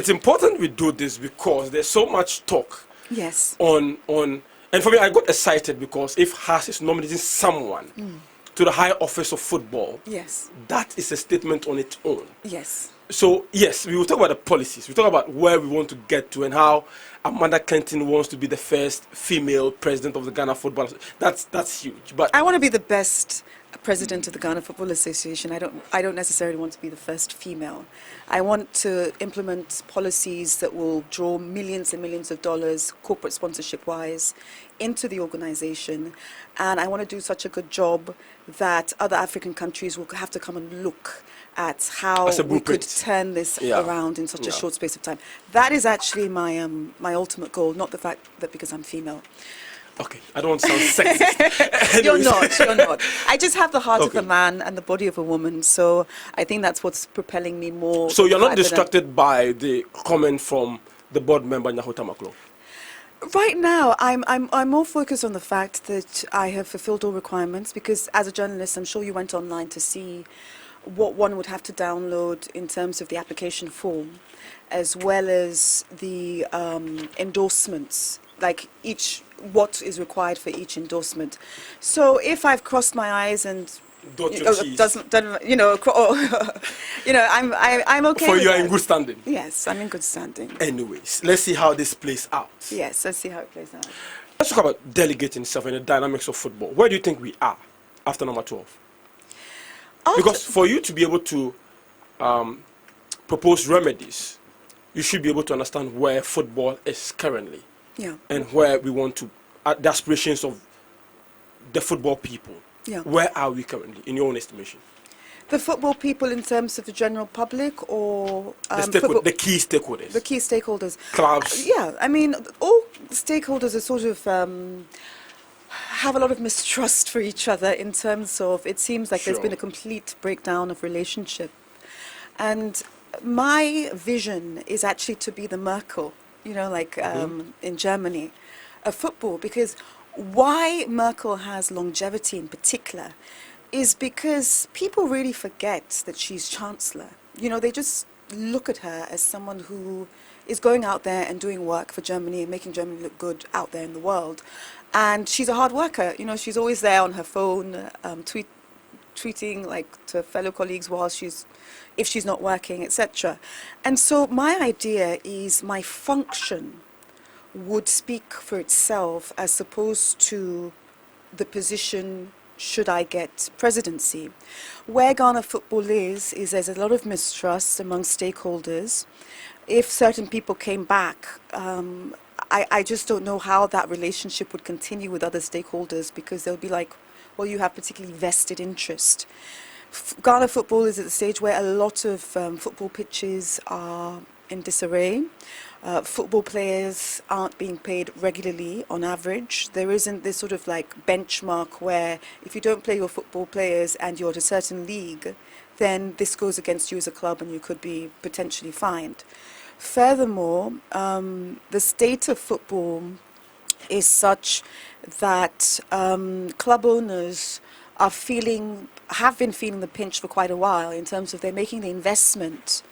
it's important we do this because there's so much talk. Yes. On and for me, I got excited because if Haas is nominating someone to the high office of football, yes, that is a statement on its own. Yes. So yes, we will talk about the policies. We talk about where we want to get to and how Amanda Clinton wants to be the first female president of the Ghana Football. That's huge. But I want to be the best president of the Ghana Football Association. I don't necessarily want to be the first female. I want to implement policies that will draw millions and millions of dollars, corporate sponsorship-wise, into the organization. And I want to do such a good job that other African countries will have to come and look at how we could turn this around in such a short space of time. That is actually my my ultimate goal, not the fact that because I'm female. Okay, I don't want to sound sexist. You're not. I just have the heart of a man and the body of a woman, so I think that's what's propelling me more. So you're not distracted by the comment from the board member Nyahota Maklo? Right now, I'm more focused on the fact that I have fulfilled all requirements, because as a journalist, I'm sure you went online to see what one would have to download in terms of the application form, as well as the endorsements, like what is required for each endorsement. So if I've crossed my eyes and I'm okay. So you are in good standing. Yes, I'm in good standing. Anyways, let's see how this plays out. Yes, let's see how it plays out. Let's talk about delegating itself and the dynamics of football. Where do you think we are after number 12? Because for you to be able to propose remedies, you should be able to understand where football is currently. Yeah. And where we want to, the aspirations of the football people. Yeah. Where are we currently, in your own estimation? The football people in terms of the general public, or the key stakeholders? The key stakeholders. Clubs? Yeah, I mean, all stakeholders are sort of have a lot of mistrust for each other in terms of, it seems like there's been a complete breakdown of relationship. And my vision is actually to be the Merkel, in Germany, of football, because why Merkel has longevity in particular is because people really forget that she's chancellor. They just look at her as someone who is going out there and doing work for Germany and making Germany look good out there in the world. And she's a hard worker. She's always there on her phone, tweeting like to fellow colleagues while if she's not working, etc. And so my idea is my function would speak for itself as opposed to the position should I get presidency. Where Ghana football is there's a lot of mistrust among stakeholders. If certain people came back, I just don't know how that relationship would continue with other stakeholders, because they'll be like, well, you have particularly vested interest. Ghana football is at the stage where a lot of football pitches are in disarray. Football players aren't being paid regularly on average. There isn't this sort of like benchmark where if you don't play your football players and you're at a certain league, then this goes against you as a club and you could be potentially fined. Furthermore, the state of football is such that club owners have been feeling the pinch for quite a while, in terms of they're making the investment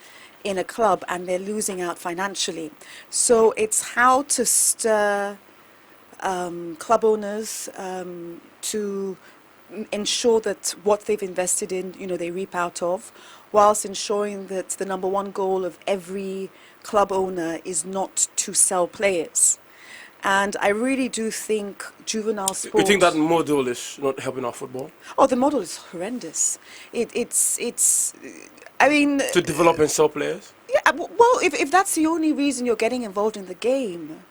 in a club and they're losing out financially. So it's how to stir club owners to ensure that what they've invested in, they reap out of, whilst ensuring that the number one goal of every club owner is not to sell players. And I really do think juvenile sports... You think that model is not helping our football? Oh, the model is horrendous. It's I mean... To develop and sell players? Yeah, well, if that's the only reason you're getting involved in the game,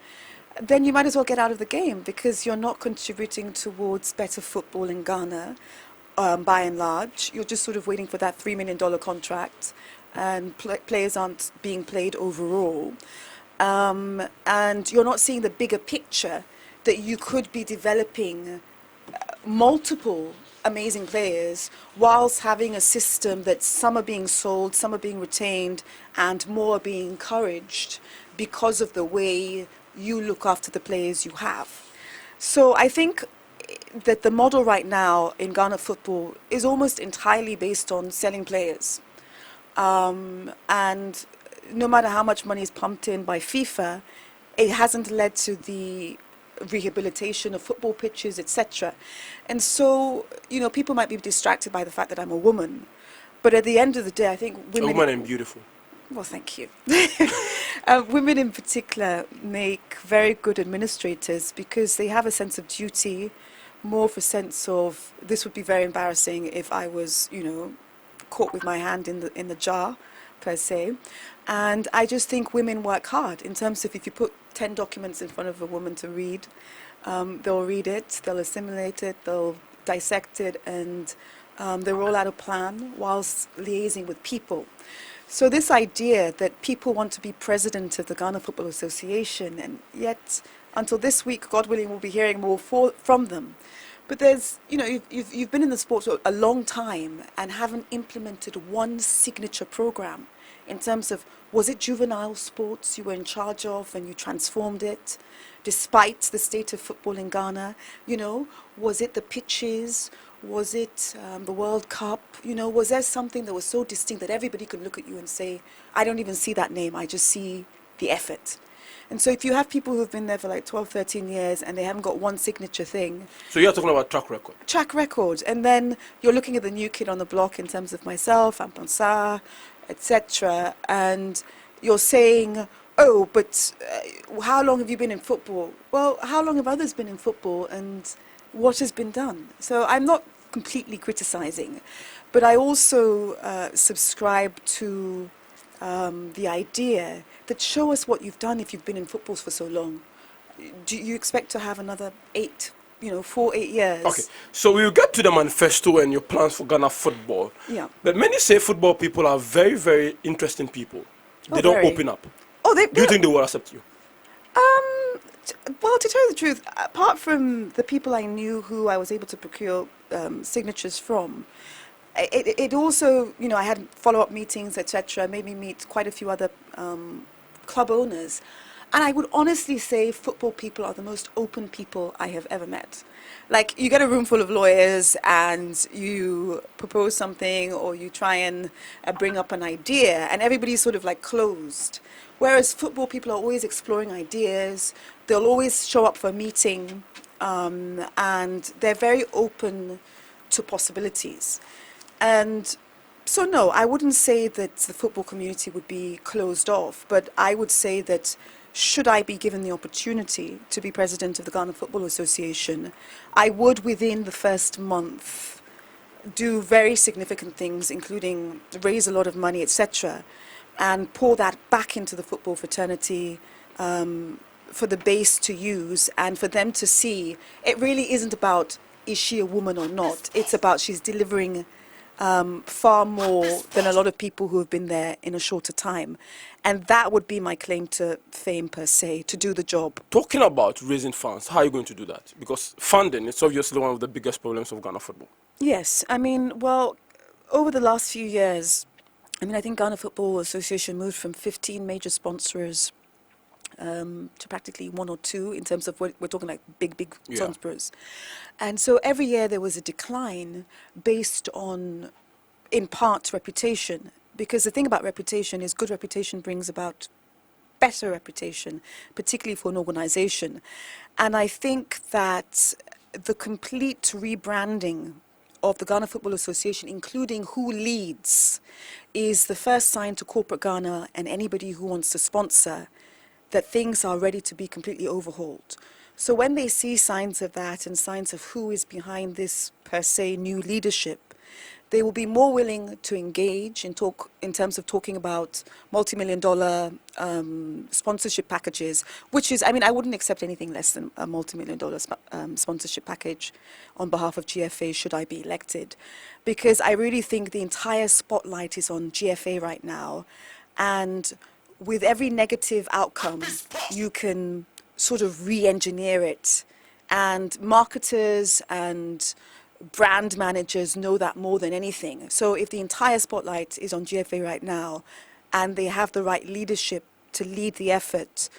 then you might as well get out of the game, because you're not contributing towards better football in Ghana, by and large. You're just sort of waiting for that $3 million contract, and players aren't being played overall. And you're not seeing the bigger picture that you could be developing multiple amazing players whilst having a system that some are being sold, some are being retained, and more are being encouraged because of the way you look after the players you have. So I think that the model right now in Ghana football is almost entirely based on selling players. And no matter how much money is pumped in by FIFA, it hasn't led to the rehabilitation of football pitches, etc. And so, people might be distracted by the fact that I'm a woman, but at the end of the day, I think A women... woman and beautiful. Well, thank you. Women in particular make very good administrators because they have a sense of duty, more of a sense of, this would be very embarrassing if I was, caught with my hand in the jar, per se. And I just think women work hard in terms of, if you put 10 documents in front of a woman to read, they'll read it, they'll assimilate it, they'll dissect it, and they roll out a plan whilst liaising with people. So this idea that people want to be president of the Ghana Football Association, and yet until this week, God willing, we'll be hearing more from them. But there's, you've been in the sport for a long time and haven't implemented one signature program in terms of, was it juvenile sports you were in charge of and you transformed it despite the state of football in Ghana? Was it the pitches? Was it the World Cup? Was there something that was so distinct that everybody could look at you and say, I don't even see that name, I just see the effort? And so if you have people who've been there for like 12, 13 years and they haven't got one signature thing... So you're talking about track record? Track record. And then you're looking at the new kid on the block in terms of myself, Amponsa, etc. And you're saying, oh, but how long have you been in football? Well, how long have others been in football and what has been done? So I'm not completely criticizing, but I also subscribe to the idea that show us what you've done if you've been in football for so long. Do you expect to have another 4, 8 years? Okay, so we'll get to the manifesto and your plans for Ghana football. Yeah. But many say football people are very, very interesting people. They don't open up. Do you think they will accept you? Well, to tell you the truth, apart from the people I knew who I was able to procure signatures from, it also, I had follow-up meetings, etc., made me meet quite a few other club owners. And I would honestly say football people are the most open people I have ever met. Like, you get a room full of lawyers and you propose something or you try and bring up an idea and everybody's sort of like closed. Whereas football people are always exploring ideas. They'll always show up for a meeting and they're very open to possibilities. And so no, I wouldn't say that the football community would be closed off, but I would say that should I be given the opportunity to be president of the Ghana Football Association, I would within the first month do very significant things, including raise a lot of money, etc., and pour that back into the football fraternity for the base to use and for them to see it really isn't about is she a woman or not. It's about she's delivering far more than a lot of people who have been there in a shorter time. And that would be my claim to fame, per se, to do the job. Talking about raising funds, how are you going to do that? Because funding is obviously one of the biggest problems of Ghana football. Yes, well, over the last few years, I think Ghana Football Association moved from 15 major sponsors to practically 1 or 2 in terms of what we're talking like big sponsors. And so every year there was a decline based on, in part, reputation. Because the thing about reputation is good reputation brings about better reputation, particularly for an organization. And I think that the complete rebranding of the Ghana Football Association, including who leads, is the first sign to corporate Ghana and anybody who wants to sponsor that things are ready to be completely overhauled. So when they see signs of that and signs of who is behind this, per se, new leadership, they will be more willing to engage in terms of talking about multi-million-dollar sponsorship packages, which is, I wouldn't accept anything less than a multi-million-dollar sponsorship package on behalf of GFA should I be elected. Because I really think the entire spotlight is on GFA right now, and with every negative outcome, you can sort of re-engineer it. And marketers and brand managers know that more than anything. So if the entire spotlight is on GFA right now and they have the right leadership to lead the effort,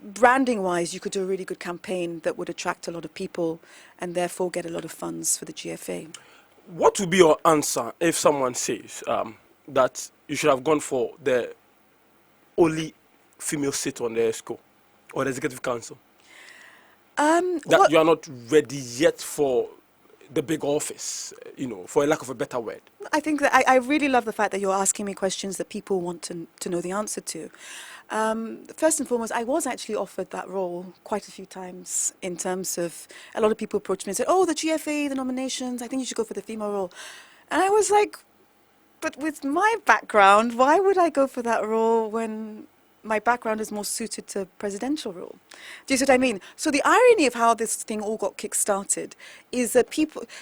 branding-wise, you could do a really good campaign that would attract a lot of people and therefore get a lot of funds for the GFA. What would be your answer if someone says that you should have gone for the only female sit on the ESCO or the Executive Council? Well, That you are not ready yet for the big office, for a lack of a better word. I think that I really love the fact that you're asking me questions that people want to know the answer to. First and foremost, I was actually offered that role quite a few times in terms of a lot of people approached me and said, oh, the GFA, the nominations, I think you should go for the female role. And I was like, but with my background, why would I go for that role when my background is more suited to presidential role? Do you see what I mean? So the irony of how this thing all got kick-started is that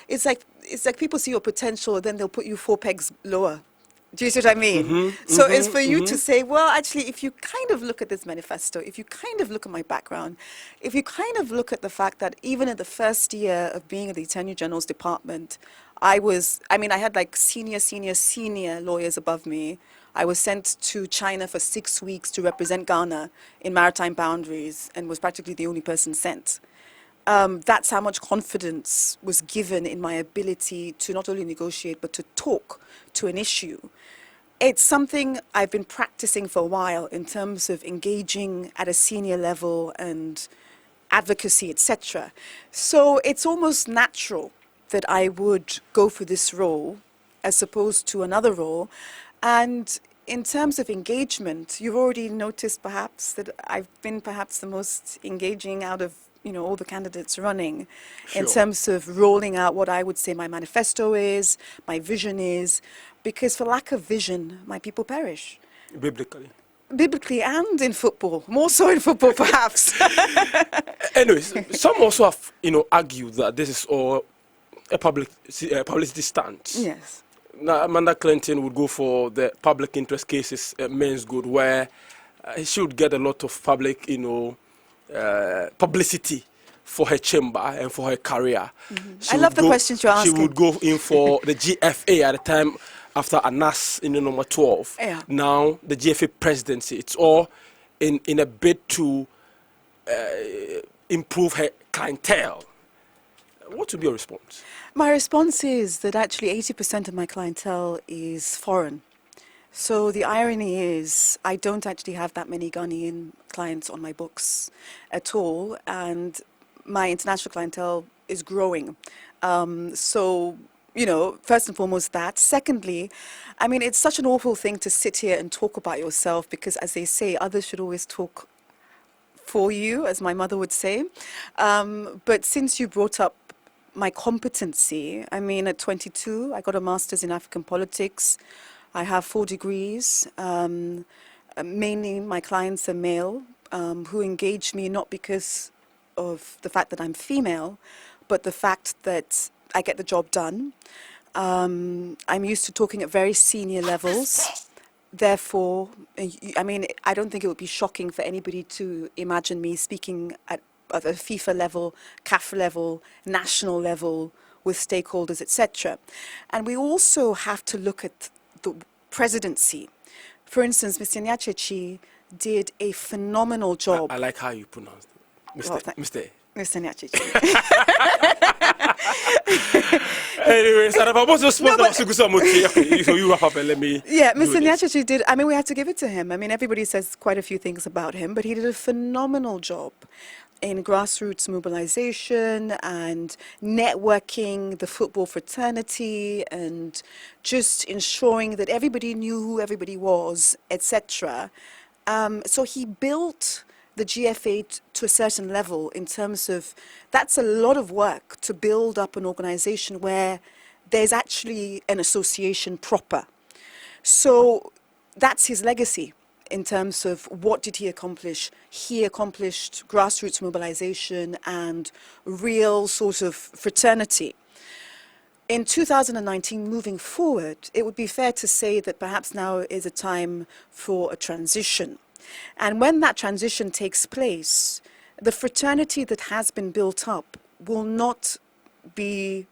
it's like people see your potential, then they'll put you 4 pegs lower. Do you see what I mean? So it's for you to say, well, actually, if you kind of look at this manifesto, if you kind of look at my background, if you kind of look at the fact that even in the first year of being at the Attorney General's department, I had like senior lawyers above me. I was sent to China for 6 weeks to represent Ghana in maritime boundaries and was practically the only person sent. That's how much confidence was given in my ability to not only negotiate, but to talk to an issue. It's something I've been practicing for a while in terms of engaging at a senior level and advocacy, etc. So it's almost natural that I would go for this role as opposed to another role. And in terms of engagement, you've already noticed perhaps that I've been perhaps the most engaging out of all the candidates running in terms of rolling out what I would say my manifesto is, my vision is, because for lack of vision, my people perish. Biblically and in football, more so in football perhaps. Anyways, some also have, argued that this is all a publicity stunt. Yes. Now, Amanda Clinton would go for the public interest cases, men's good, where she would get a lot of public, publicity for her chamber and for her career. I love the questions you're asking. She would go in for the GFA at the time after Anas in the number 12. Yeah. Now, the GFA presidency. It's all in a bid to improve her clientele. What would be your response? My response is that actually 80% of my clientele is foreign. So the irony is I don't actually have that many Ghanaian clients on my books at all, and my international clientele is growing. So, first and foremost that. Secondly, it's such an awful thing to sit here and talk about yourself because, as they say, others should always talk for you, as my mother would say. But since you brought up my competency, at 22, I got a master's in African politics. I have 4 degrees. Mainly my clients are male, who engage me not because of the fact that I'm female, but the fact that I get the job done. I'm used to talking at very senior levels. Therefore, I don't think it would be shocking for anybody to imagine me speaking at a FIFA level, CAF level, national level, with stakeholders, etc. And we also have to look at the presidency. For instance, Mr. Nyachechi did a phenomenal job. I like how you pronounce it. Mr. Nyachechi. Anyways, so you wrap up and let me. Yeah, Mr. Nyachechi did. We had to give it to him. Everybody says quite a few things about him, but he did a phenomenal job in grassroots mobilization and networking the football fraternity and just ensuring that everybody knew who everybody was, etc. So he built the GFA to a certain level in terms of that's a lot of work to build up an organization where there's actually an association proper. So that's his legacy. In terms of what did he accomplish? He accomplished grassroots mobilization and real sort of fraternity. In 2019, moving forward, it would be fair to say that perhaps now is a time for a transition. And when that transition takes place, the fraternity that has been built up will not be,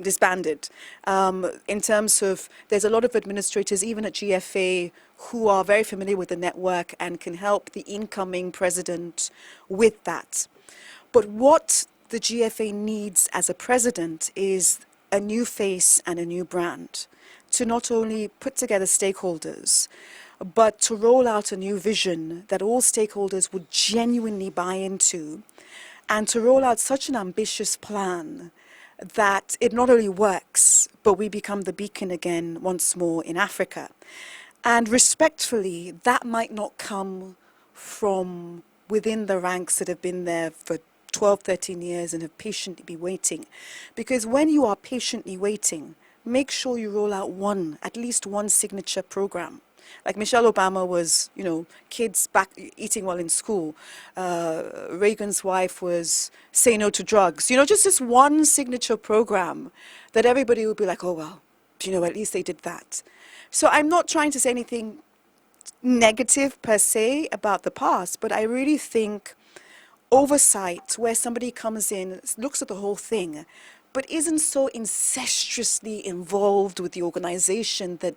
disbanded. In terms of, there's a lot of administrators, even at GFA, who are very familiar with the network and can help the incoming president with that. But what the GFA needs as a president is a new face and a new brand to not only put together stakeholders, but to roll out a new vision that all stakeholders would genuinely buy into, and to roll out such an ambitious plan that it not only works, but we become the beacon again once more in Africa. And respectfully, that might not come from within the ranks that have been there for 12, 13 years and have patiently been waiting. Because when you are patiently waiting, make sure you roll out at least one signature program. Like Michelle Obama was, kids back eating well in school. Reagan's wife was say no to drugs. Just this one signature program that everybody would be like, oh, well, at least they did that. So I'm not trying to say anything negative per se about the past, but I really think oversight, where somebody comes in, looks at the whole thing, but isn't so incestuously involved with the organization that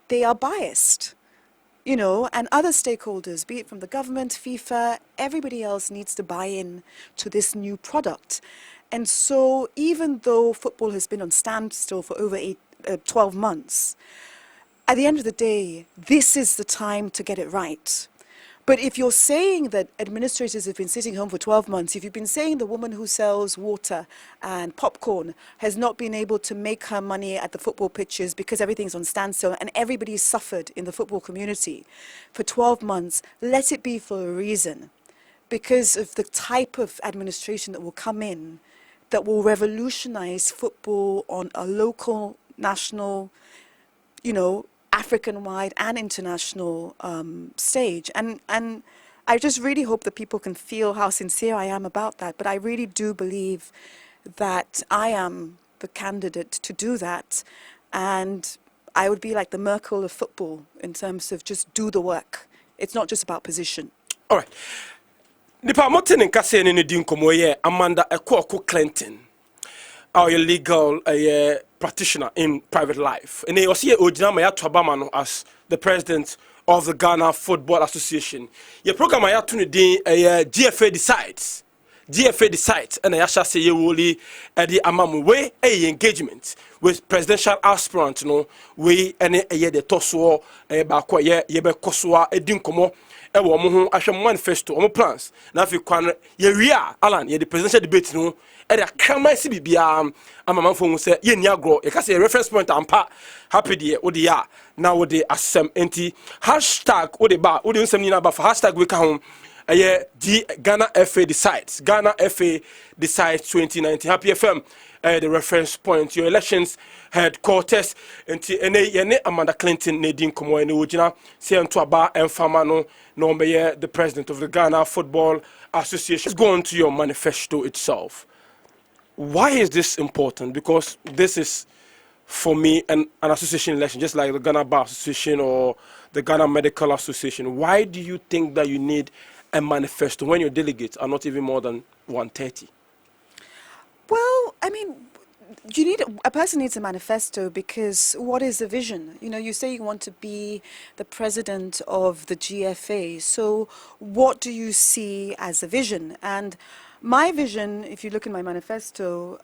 they are biased, and other stakeholders, be it from the government, FIFA, everybody else needs to buy in to this new product. And so even though football has been on standstill for over 12 months, at the end of the day, this is the time to get it right. But if you're saying that administrators have been sitting home for 12 months, if you've been saying the woman who sells water and popcorn has not been able to make her money at the football pitches because everything's on standstill and everybody's suffered in the football community for 12 months, let it be for a reason. Because of the type of administration that will come in that will revolutionize football on a local, national, African-wide and international stage. And I just really hope that people can feel how sincere I am about that. But I really do believe that I am the candidate to do that. And I would be like the Merkel of football in terms of just do the work. It's not just about position. All right. Nipa moten nkase ne di nkomo ye Amanda Ekoko Clinton. Our legal practitioner in private life. And he was here as the president of the Ghana Football Association. Your program GFA decides. GFA decides, and I shall say you will the amamu a engagement with presidential aspirant we and the tosuo bako ye be kosua edinkomo e wo mo ho ahwe manifesto o plans na fi kwan ye wia alan ye the presidential debate no e da kama si bibia amamanfo hu se ye ni agro ye ka say reference point ampa happy de o de ya na wo de asem enti hashtag o de ba o de nsem ni na ba for hashtag we ka ho Ghana FA decides. Ghana FA decides 2019. Happy FM, the reference point. Your elections headquarters. And Amanda Clinton, Nadine Komo, and Ujina, Sientu Aba, and Famano, Nombe, the president of the Ghana Football Association. Let's go on to your manifesto itself. Why is this important? Because this is, for me, an association election, just like the Ghana Bar Association or the Ghana Medical Association. Why do you think that you need a manifesto when your delegates are not even more than 130? Well, I mean, a person needs a manifesto because what is the vision? You say you want to be the president of the GFA. So what do you see as a vision? And my vision, if you look in my manifesto,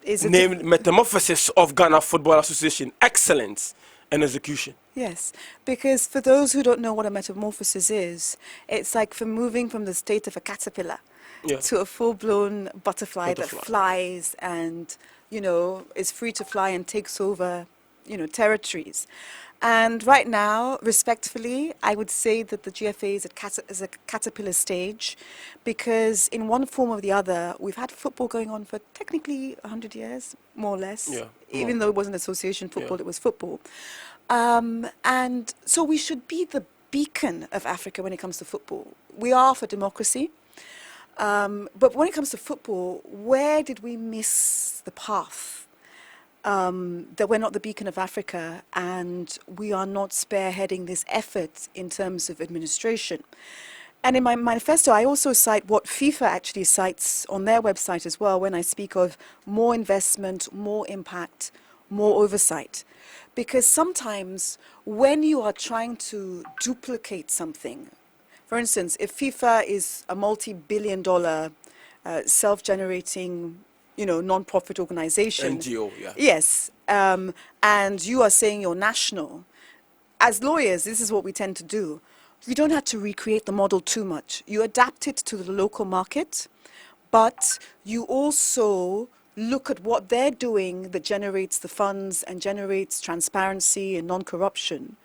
is named Metamorphosis of Ghana Football Association, Excellence and Execution. Yes, because for those who don't know what a metamorphosis is, it's like moving from the state of a caterpillar to a full-blown butterfly that flies and, is free to fly and takes over, territories. And right now, respectfully, I would say that the GFA is a caterpillar stage because in one form or the other, we've had football going on for technically 100 years, more or less. Yeah, even though it wasn't association football, it was football. And so we should be the beacon of Africa when it comes to football. We are for democracy. But when it comes to football, where did we miss the path? That we're not the beacon of Africa and we are not spearheading this effort in terms of administration. And in my manifesto, I also cite what FIFA actually cites on their website as well when I speak of more investment, more impact, more oversight. Because sometimes when you are trying to duplicate something, for instance, if FIFA is a multi-billion-dollar self-generating non-profit organization. NGO, yeah. Yes, and you are saying you're national. as lawyers, this is what we tend to do. You don't have to recreate the model too much. You adapt it to the local market, but you also look at what they're doing that generates the funds and generates transparency and non-corruption,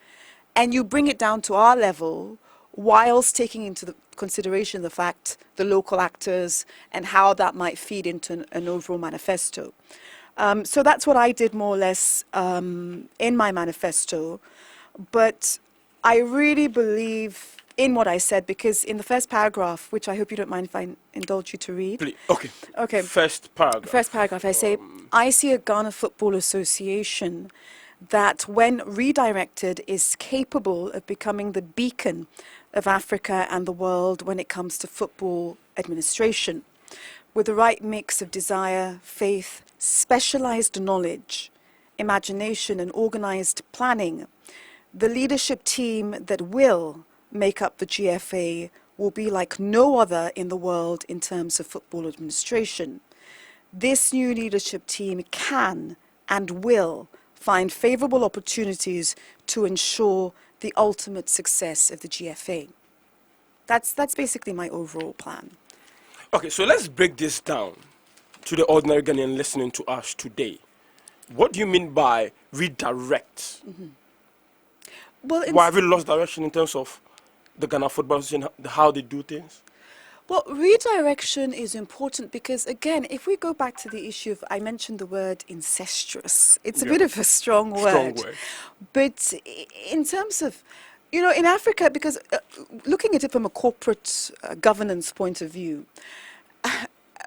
and you bring it down to our level whilst taking into consideration the fact, the local actors, and how that might feed into an overall manifesto. So that's what I did more or less in my manifesto. But I really believe in what I said, because in the first paragraph, which I hope you don't mind if I indulge you to read. Please. Okay. Okay. First paragraph. First paragraph, I say, I see a Ghana Football Association that, when redirected, is capable of becoming the beacon of Africa and the world when it comes to football administration, with the right mix of desire, faith, specialized knowledge, imagination, and organized planning. The leadership team that will make up the GFA will be like no other in the world in terms of football administration. This new leadership team can and will find favorable opportunities to ensure the ultimate success of the GFA. That's basically my overall plan. Okay, so let's break this down to the ordinary Ghanaian listening to us today. What do you mean by redirect? Well, Why have we lost direction in terms of the Ghana Football Association, how they do things? Well, redirection is important because, again, if we go back to the issue of, I mentioned the word incestuous. It's a bit of a strong word. But in terms of, you know, in Africa, because looking at it from a corporate governance point of view,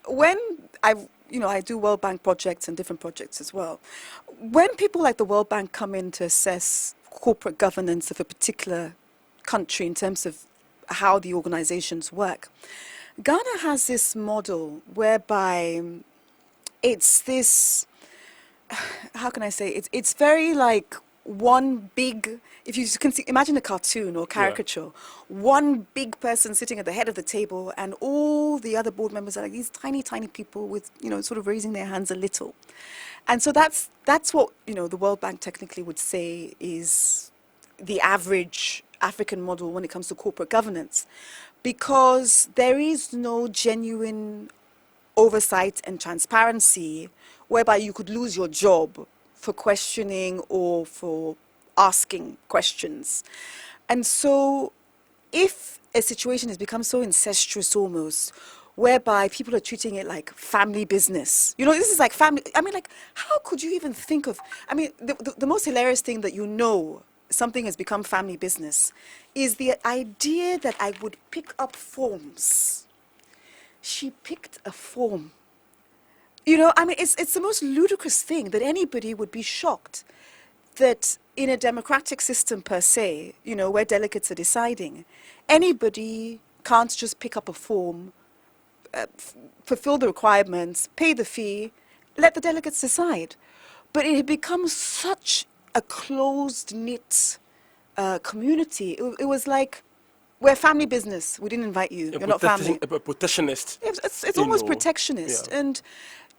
when I do World Bank projects and different projects as well, when people like the World Bank come in to assess corporate governance of a particular country in terms of how the organizations work, Ghana has this model whereby it's this, how can I say, it's very like one big, if you can see, imagine a cartoon or caricature, one big person sitting at the head of the table and all the other board members are like these tiny, tiny people with, you know, sort of raising their hands a little. And so that's what, you know, the World Bank technically would say is the average African model when it comes to corporate governance, because there is no genuine oversight and transparency whereby you could lose your job for questioning or for asking questions. And so if a situation has become so incestuous almost, whereby people are treating it like family business, you know, this is like family, I mean, like, how could you even think of, I mean, the most hilarious thing that, you know, something has become family business is the idea that I would pick up forms. She picked a form. You know, I mean, it's the most ludicrous thing that anybody would be shocked that in a democratic system per se, you know, where delegates are deciding, anybody can't just pick up a form, fulfill the requirements, pay the fee, let the delegates decide. But it had become such a closed-knit community. It was like, we're family business. We didn't invite you. You're not family. A protectionist. It's almost protectionist. Yeah. And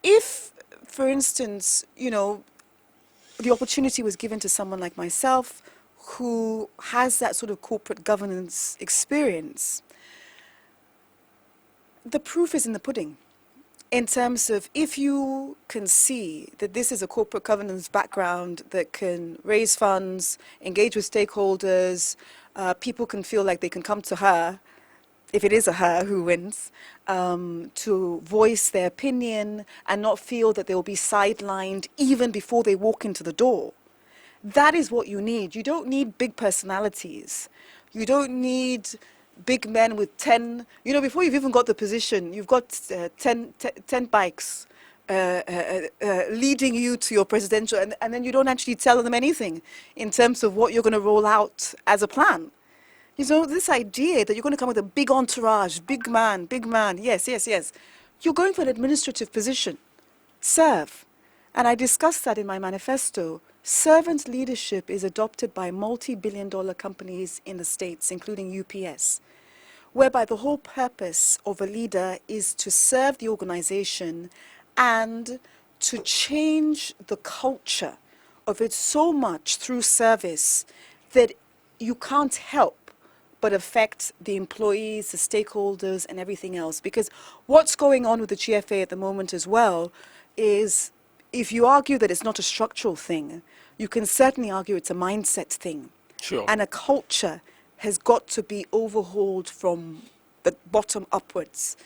if, for instance, you know, the opportunity was given to someone like myself who has that sort of corporate governance experience, the proof is in the pudding. In terms of, if you can see that this is a corporate governance background that can raise funds, engage with stakeholders, people can feel like they can come to her, if it is a her who wins, to voice their opinion and not feel that they will be sidelined even before they walk into the door. That is what you need. You don't need big personalities. You don't need big men with 10, you know, before you've even got the position, you've got 10 bikes leading you to your presidential, and then you don't actually tell them anything in terms of what you're going to roll out as a plan. You know, this idea that you're going to come with a big entourage, big man, yes, yes, yes. You're going for an administrative position. Serve. And I discussed that in my manifesto. Servant leadership is adopted by multi-billion-dollar companies in the States, including UPS, whereby the whole purpose of a leader is to serve the organization and to change the culture of it so much through service that you can't help but affect the employees, the stakeholders, and everything else. Because what's going on with the GFA at the moment as well is, if you argue that it's not a structural thing, you can certainly argue it's a mindset thing. Sure. And a culture has got to be overhauled from the bottom upwards.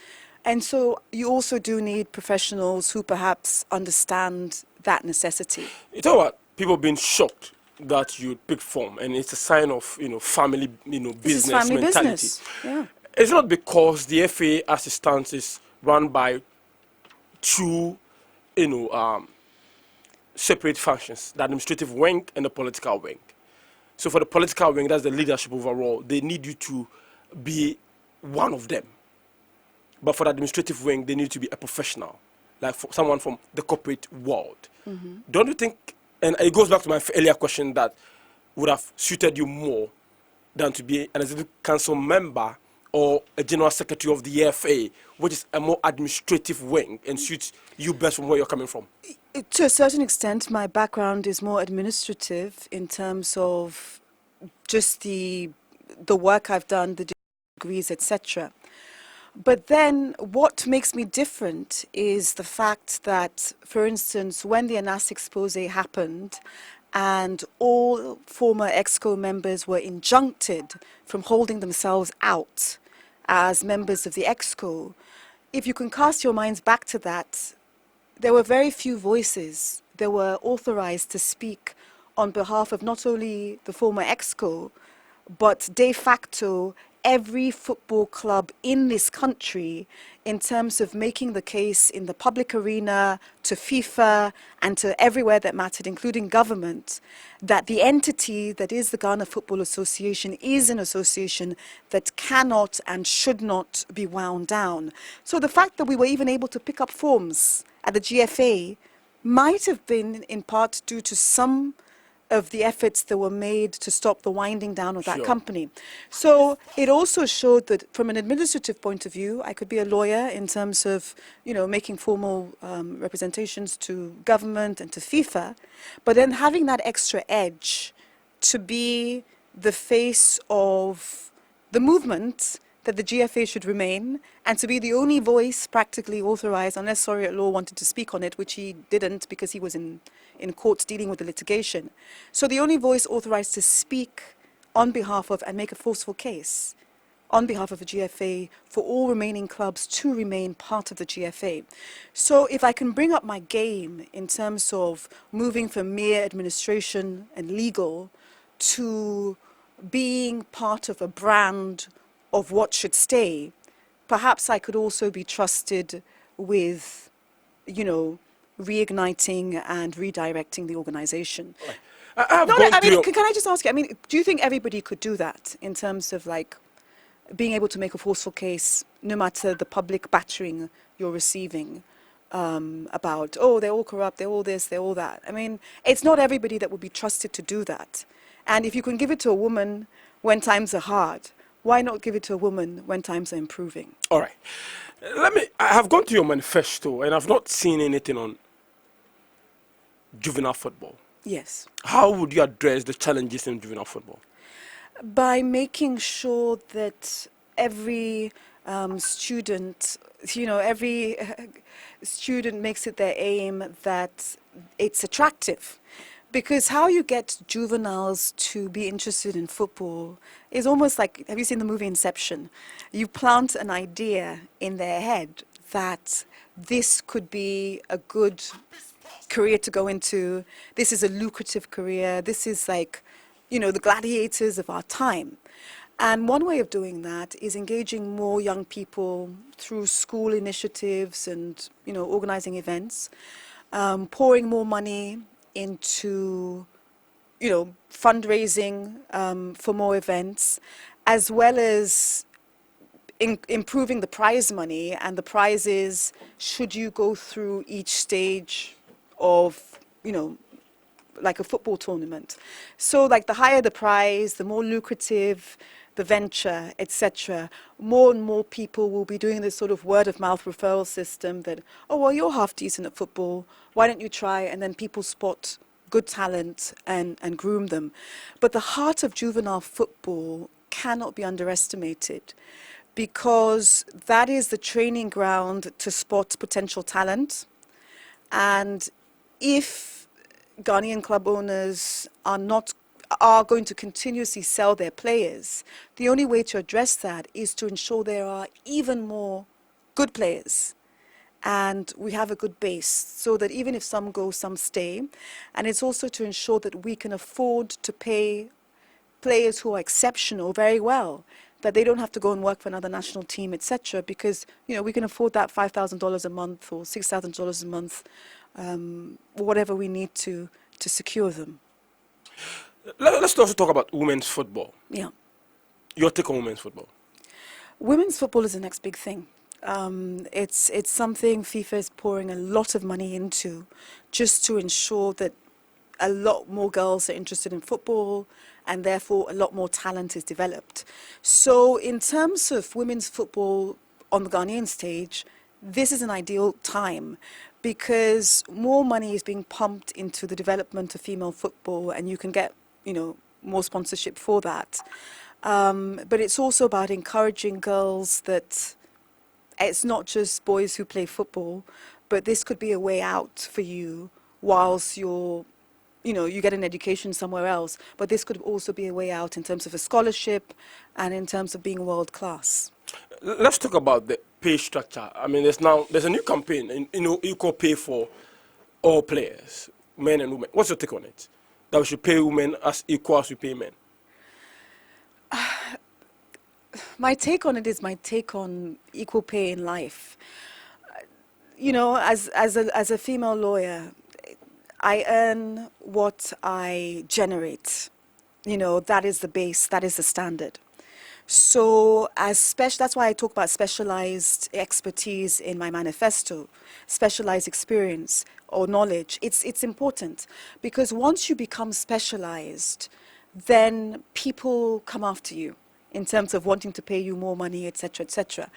And so you also do need professionals who perhaps understand that necessity. You talk about people being shocked that you pick form, and it's a sign of family business family mentality. business. Yeah. It's not because the FA as it stands is run by two separate functions, the administrative wing and the political wing. So for the political wing, that's the leadership overall, they need you to be one of them. But for the administrative wing, they need to be a professional, like for someone from the corporate world. Don't you think, and it goes back to my earlier question, that would have suited you more than to be an executive council member or a general secretary of the FA, which is a more administrative wing and suits you best from where you're coming from? To a certain extent, my background is more administrative in terms of just the work I've done, the degrees, etc. But then what makes me different is the fact that, for instance, when the Anas expose happened and all former EXCO members were injuncted from holding themselves out as members of the EXCO, if you can cast your minds back to that, there were very few voices that were authorized to speak on behalf of not only the former EXCO, but de facto every football club in this country in terms of making the case in the public arena to FIFA and to everywhere that mattered, including government, that the entity that is the Ghana Football Association is an association that cannot and should not be wound down. So the fact that we were even able to pick up forms at the GFA might have been in part due to some of the efforts that were made to stop the winding down of that company. So it also showed that from an administrative point of view, I could be a lawyer in terms of, making formal representations to government and to FIFA, but then having that extra edge to be the face of the movement that the GFA should remain, and to be the only voice practically authorized, unless Surrogate Law wanted to speak on it, which he didn't because he was in court dealing with the litigation. So the only voice authorized to speak on behalf of and make a forceful case on behalf of the GFA for all remaining clubs to remain part of the GFA. So if I can bring up my game in terms of moving from mere administration and legal to being part of a brand of what should stay, perhaps I could also be trusted with, reigniting and redirecting the organization. Can I just ask you, do you think everybody could do that in terms of being able to make a forceful case, no matter the public battering you're receiving about, they're all corrupt, they're all this, they're all that? It's not everybody that would be trusted to do that. And if you can give it to a woman when times are hard, why not give it to a woman when times are improving? All right. I have gone to your manifesto and I've not seen anything on juvenile football. Yes. How would you address the challenges in juvenile football? By making sure that every student, every student makes it their aim that it's attractive. Because how you get juveniles to be interested in football is almost like, have you seen the movie Inception? You plant an idea in their head that this could be a good career to go into, this is a lucrative career, this is the gladiators of our time. And one way of doing that is engaging more young people through school initiatives and, organizing events, pouring more money into, fundraising for more events, as well as improving the prize money. And the prize is, should you go through each stage of, like a football tournament. So the higher the prize, the more lucrative the venture, etc., more and more people will be doing this sort of word-of-mouth referral system that, you're half decent at football, why don't you try? And then people spot good talent and groom them. But the heart of juvenile football cannot be underestimated, because that is the training ground to spot potential talent. And if Ghanaian club owners are going to continuously sell their players, the only way to address that is to ensure there are even more good players, and we have a good base, so that even if some go, some stay. And it's also to ensure that we can afford to pay players who are exceptional very well, that they don't have to go and work for another national team, etc., because we can afford that $5,000 a month or $6,000 a month, whatever we need to secure them. Let's also talk about women's football. Yeah. Your take on women's football? Women's football is the next big thing. It's something FIFA is pouring a lot of money into, just to ensure that a lot more girls are interested in football, and therefore a lot more talent is developed. So in terms of women's football on the Ghanaian stage, this is an ideal time, because more money is being pumped into the development of female football, and you can get more sponsorship for that. But it's also about encouraging girls that it's not just boys who play football, but this could be a way out for you whilst you get an education somewhere else. But this could also be a way out in terms of a scholarship and in terms of being world class. Let's talk about the pay structure. I mean, there's a new campaign, equal pay for all players, men and women. What's your take on it? That we should pay women as equal as we pay men? My take on it is my take on equal pay in life. As a female lawyer, I earn what I generate. That is the base, that is the standard. So that's why I talk about specialized expertise in my manifesto, specialized experience or knowledge. It's important, because once you become specialized, then people come after you in terms of wanting to pay you more money, etc., etc.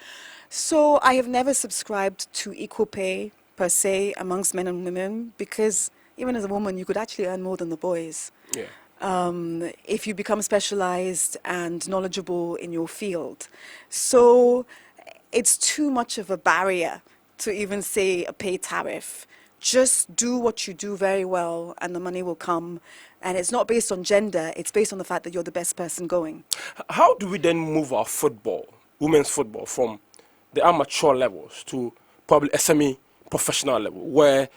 So I have never subscribed to equal pay per se amongst men and women, because even as a woman, you could actually earn more than the boys. Yeah. If you become specialized and knowledgeable in your field. So it's too much of a barrier to even say a pay tariff. Just do what you do very well, and the money will come. And it's not based on gender, it's based on the fact that you're the best person going. How do we then move our football, women's football, from the amateur levels to probably a semi-professional level, where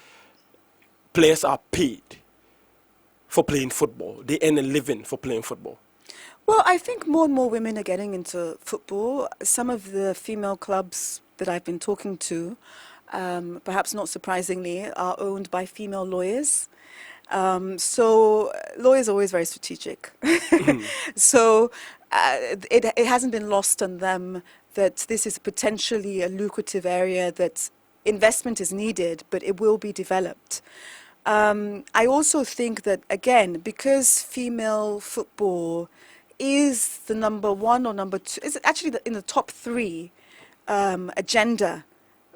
players are paid for playing football? They earn a living for playing football. Well, I think more and more women are getting into football. Some of the female clubs that I've been talking to, perhaps not surprisingly, are owned by female lawyers. So lawyers are always very strategic. So it hasn't been lost on them that this is potentially a lucrative area, that investment is needed, but it will be developed. I also think that, again, because female football is the number one or number two, is actually in the top three agenda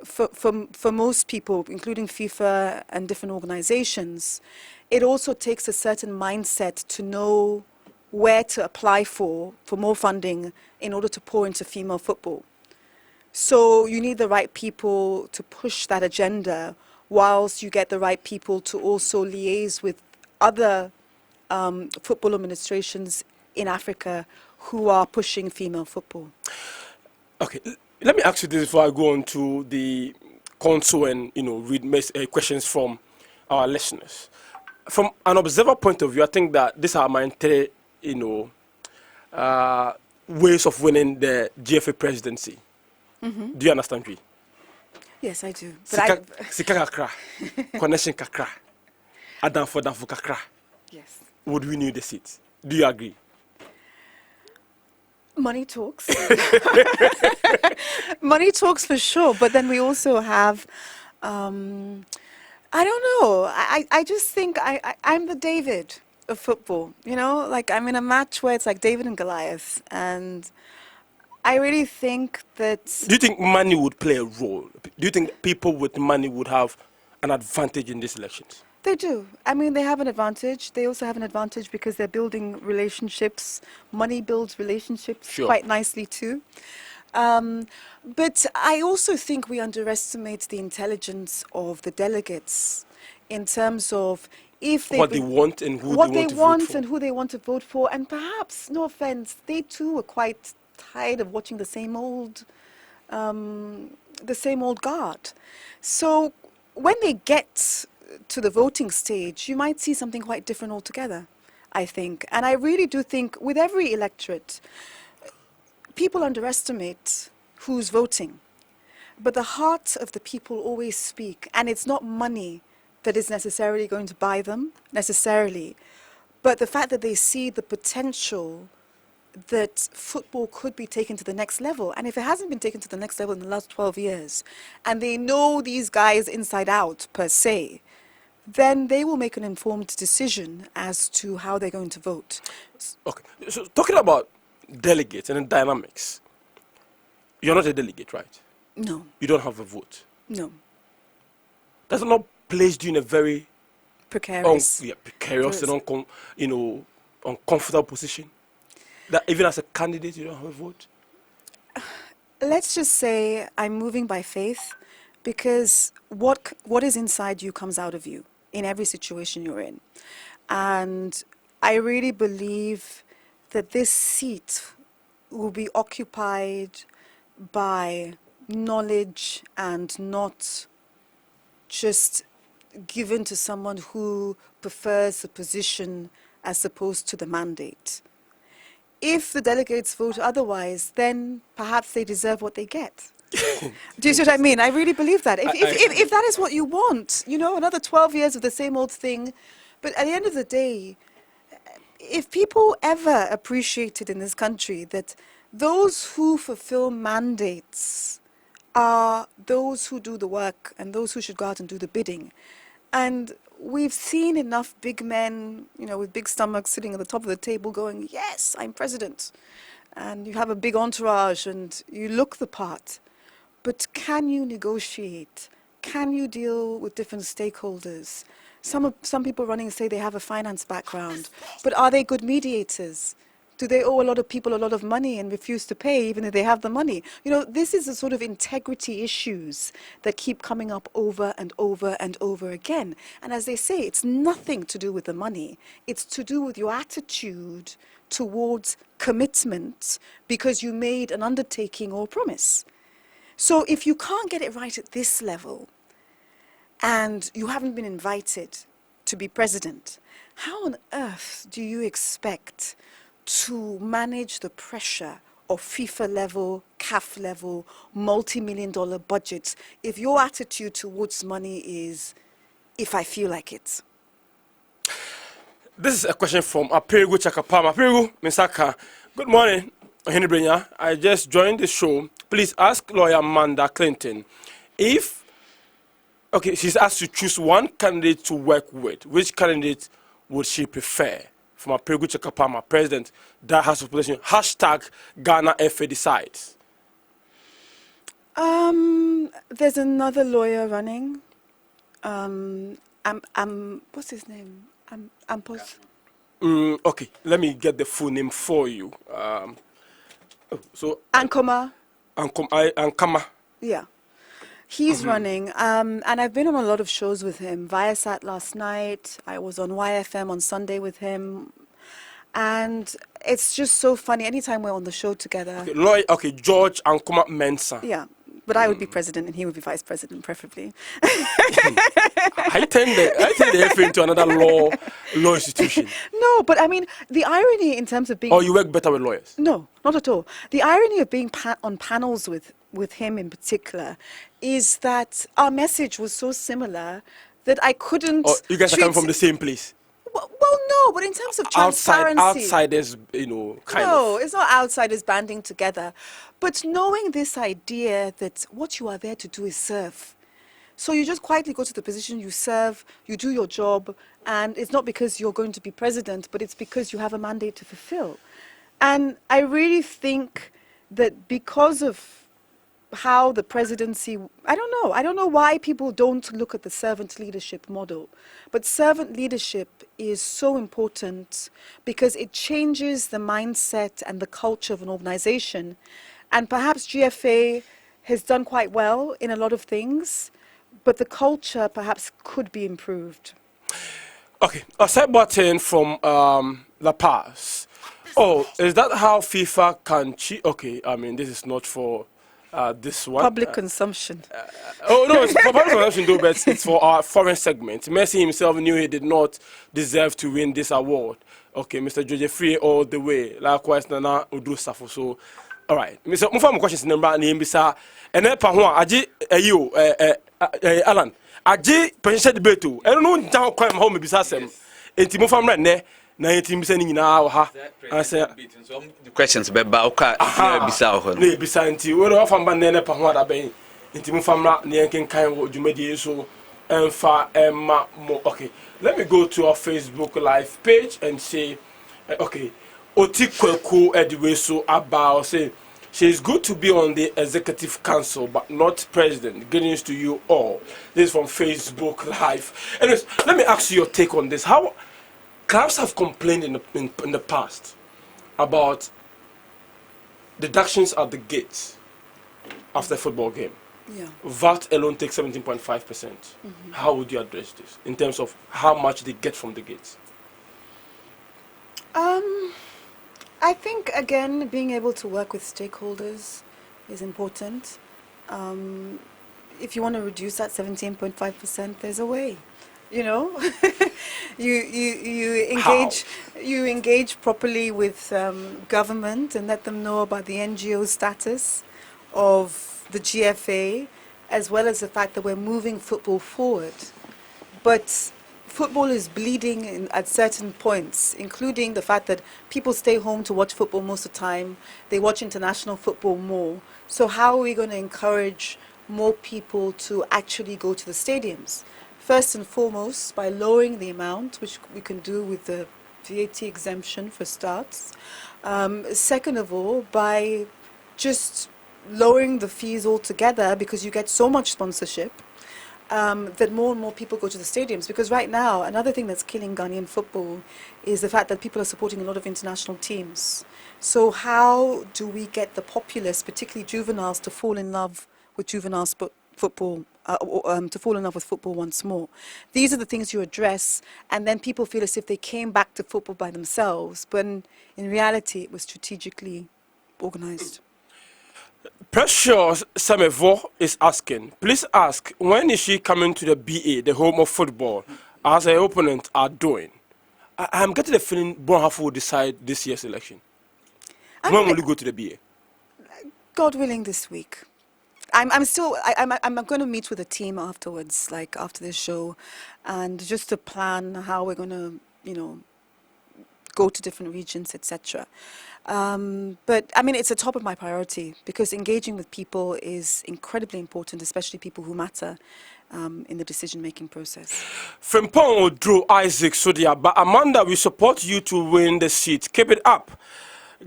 for most people, including FIFA and different organizations, it also takes a certain mindset to know where to apply for more funding in order to pour into female football. So you need the right people to push that agenda, whilst you get the right people to also liaise with other football administrations in Africa who are pushing female football. Okay, let me ask you this before I go on to the counsel and read questions from our listeners. From an observer point of view, I think that these are my three ways of winning the GFA presidency. Mm-hmm. Do you understand me? Yes, I do. Sika kakra, connection kakra, adanfo kakra. Yes. Would we need the seats? Do you agree? Money talks. Money talks for sure. But then we also have, I don't know. I just think I'm the David of football. Like I'm in a match where it's like David and Goliath. And I really think that... Do you think money would play a role? Do you think people with money would have an advantage in these elections? They do. I mean, they have an advantage. They also have an advantage because they're building relationships. Money builds relationships quite nicely too. But I also think we underestimate the intelligence of the delegates in terms of if they what they want and who what they they want to vote for. and who they want to vote for, and perhaps, no offense, they too are quite tired of watching the same old guard. So when they get to the voting stage, you might see something quite different altogether, I think. And I really do think with every electorate, people underestimate who's voting. But the heart of the people always speak, and it's not money that is necessarily going to buy them, necessarily, but the fact that they see the potential that football could be taken to the next level. And if it hasn't been taken to the next level in the last 12 years, and they know these guys inside out, per se, then they will make an informed decision as to how they're going to vote. Okay, so talking about delegates and dynamics, you're not a delegate, right? No. You don't have a vote. No. Does it not place you in a very precarious and uncomfortable position? That even as a candidate, you don't have a vote? Let's just say I'm moving by faith, because what is inside you comes out of you in every situation you're in. And I really believe that this seat will be occupied by knowledge and not just given to someone who prefers the position as opposed to the mandate. If the delegates vote otherwise, then perhaps they deserve what they get. Do you see what I mean? I really believe that. If that is what you want, another 12 years of the same old thing. But at the end of the day, if people ever appreciated in this country that those who fulfill mandates are those who do the work and those who should go out and do the bidding. And we've seen enough big men, with big stomachs sitting at the top of the table going, yes, I'm president. And you have a big entourage and you look the part. But can you negotiate? Can you deal with different stakeholders? Some people running say they have a finance background, but are they good mediators? Do they owe a lot of people a lot of money and refuse to pay even if they have the money? This is the sort of integrity issues that keep coming up over and over and over again. And as they say, it's nothing to do with the money. It's to do with your attitude towards commitment because you made an undertaking or promise. So if you can't get it right at this level and you haven't been invited to be president, how on earth do you expect to manage the pressure of FIFA level, CAF level, multi-million-dollar budgets if your attitude towards money is, if I feel like it? This is a question from Apirigu Chakapama. Apirigu Misaka, good morning, Henry Brenya. I just joined the show. Please ask lawyer Amanda Clinton if, she's asked to choose one candidate to work with. Which candidate would she prefer? From Apirigu Chakapama, president, that has a position. # Ghana FA decides. There's another lawyer running. What's his name? Okay, let me get the full name for you. Ankoma. Ankama. Yeah. He's running, and I've been on a lot of shows with him. Viasat last night, I was on YFM on Sunday with him, and it's just so funny. Anytime we're on the show together. George Ankoma Mensah. Yeah, but I would be president and he would be vice president, preferably. I turn the FA into another law institution. No, but I mean, the irony in terms of being... Oh, you work better with lawyers? No, not at all. The irony of being on panels with him in particular is that our message was so similar that I couldn't... Oh, you guys are coming from the same place? Well, no, but in terms of transparency... Outsiders, No, it's not outsiders banding together. But knowing this idea that what you are there to do is serve. So you just quietly go to the position, you serve, you do your job, and it's not because you're going to be president, but it's because you have a mandate to fulfill. And I really think that because of how the presidency, I don't know. I don't know why people don't look at the servant leadership model. But servant leadership is so important because it changes the mindset and the culture of an organization. And perhaps GFA has done quite well in a lot of things, but the culture perhaps could be improved. Okay, a side button from La Paz. Oh, is that how FIFA can cheat? Okay, I mean, this is not for this one. Public consumption. Oh, no, it's for public consumption, though, but it's for our foreign segment. Messi himself knew he did not deserve to win this award. Okay, Mr. George Free all the way. Likewise, Nana Udu Safo. So, all right. Mr. Mufam questions number name bisa. And then Pahua, Aji, Alan, Aji, presidential debate. I don't know how crime home bisa sem. And Timofam ran there. Na yetim bisa ni nyina ha answer the questions be ba oka bisa ho na bisa nti we no fa mba ne pa ho ada ben nti mu famra ne yanken kan wo dwumadi so emfa emma mo. Okay, let me go to our Facebook live page and say okay, Otikweku Ediwe so about say she is good to be on the executive council but not president. Good news to you all. This is from Facebook live. Anyways, let me ask you your take on this. How clubs have complained in the past about deductions at the gates after a football game. Yeah. VAT alone takes 17.5%. How would you address this in terms of how much they get from the gates? I think, again, being able to work with stakeholders is important. If you want to reduce that 17.5%, there's a way. You know, you engage properly with government and let them know about the NGO status of the GFA, as well as the fact that we're moving football forward. But football is bleeding at certain points, including the fact that people stay home to watch football most of the time. They watch international football more. So how are we going to encourage more people to actually go to the stadiums? First and foremost, by lowering the amount, which we can do with the VAT exemption for starts. Second of all, by just lowering the fees altogether, because you get so much sponsorship, that more and more people go to the stadiums. Because right now, another thing that's killing Ghanaian football is the fact that people are supporting a lot of international teams. So how do we get the populace, particularly juveniles, to fall in love with juvenile football? To fall in love with football once more. These are the things you address, and then people feel as if they came back to football by themselves, but in reality it was strategically organized. Precious Samevo is asking, please ask, when is she coming to the BA, the home of football, as her opponents are doing? I'm getting the feeling Bonhoeffer will decide this year's election. When will you go to the BA? God willing, this week. I'm going to meet with the team afterwards, like after this show, and just to plan how we're going to, go to different regions, etc. But I mean, it's a top of my priority because engaging with people is incredibly important, especially people who matter in the decision-making process. Frimpong Odro Isaac Sodia, but Amanda, we support you to win the seat. Keep it up.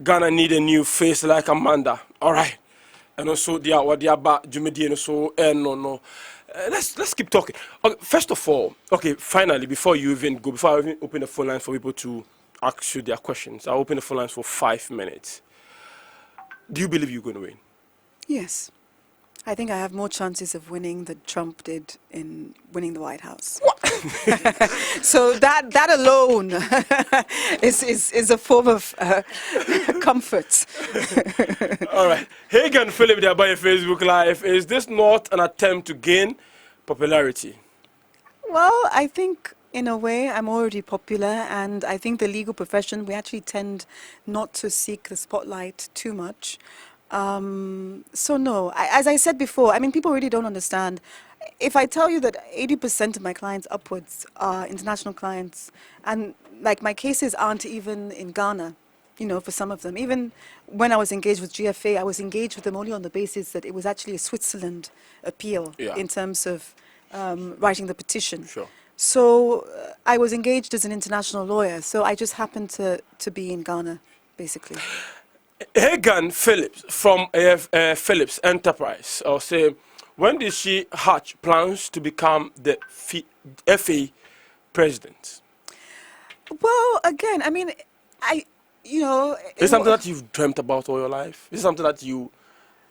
Ghana need a new face like Amanda. All right. And also the about Jumedi and so no. Let's keep talking. Okay, first of all, okay, finally, before I even open the phone lines for people to ask you their questions, I'll open the phone lines for 5 minutes. Do you believe you're going to win? Yes. I think I have more chances of winning than Trump did in winning the White House. What? So that alone is a form of comfort. All right. Hagan Philip there by your Facebook Live. Is this not an attempt to gain popularity? Well, I think in a way I'm already popular, and I think the legal profession, we actually tend not to seek the spotlight too much. So no, as I said before, I mean, people really don't understand. If I tell you that 80% of my clients upwards are international clients, and like my cases aren't even in Ghana, for some of them. Even when I was engaged with GFA, I was engaged with them only on the basis that it was actually a Switzerland appeal in terms of writing the petition. Sure. So I was engaged as an international lawyer, so I just happened to be in Ghana, basically. Hagan Phillips from Phillips Enterprise, or say, when did she hatch plans to become the FA president? Well, again, I mean, I, you know, Is it something that you've dreamt about all your life? Is it something that you